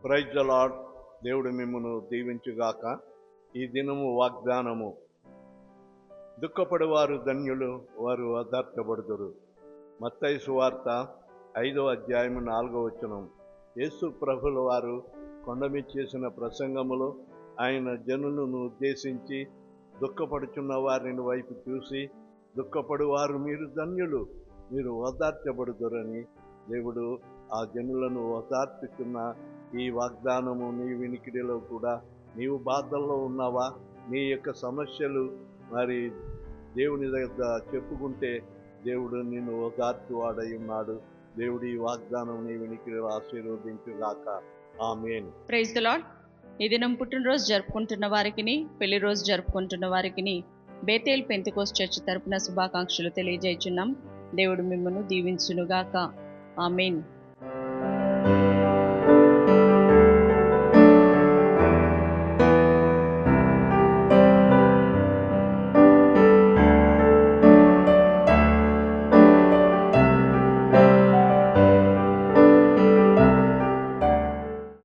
Praise the lord. దేవుడు మిమ్మును దీవించుగాక. ఈ దినము వాగ్దానము. దుఃఖపడువారు ధన్యులు, వారు ఓదార్చబడుదురు. మత్తయి సువార్త 5వ అధ్యాయము 4వ వచనం. యేసు ప్రభుల వారు కొండమీద చేసిన ప్రసంగములో ఆయన జనులను ఉద్దేశించి దుఃఖపడుచున్న వారిని వైపు చూసి, దుఃఖపడువారు మీరు ధన్యులు, మీరు ఓదార్చబడుదురని దేవుడు ఆ జనులను ఓదార్చుచున్న ఈ వాగ్దానము నీ వినికిడిలో కూడా, నీవు బాధల్లో ఉన్నావా? నీ యొక్క సమస్యలు మరి దేవుని దగ్గర చెప్పుకుంటే దేవుడు నిన్ను ఓదార్చువాడై ఉన్నాడు. దేవుడి ఈ వాగ్దానం నీ వినికిడిలో ఆశీర్వదించుగాక. ఆమేన్. Praise the lord. ఈ దినం పుట్టినరోజు జరుపుకుంటున్న వారికిని, పెళ్లి రోజు జరుపుకుంటున్న వారికిని బేతేల్ పెంతెకోస్తు చర్చ్ తరపున శుభాకాంక్షలు తెలియజేయుచున్నాం. దేవుడు మిమ్మల్ని దీవించునుగాక. ఆమేన్.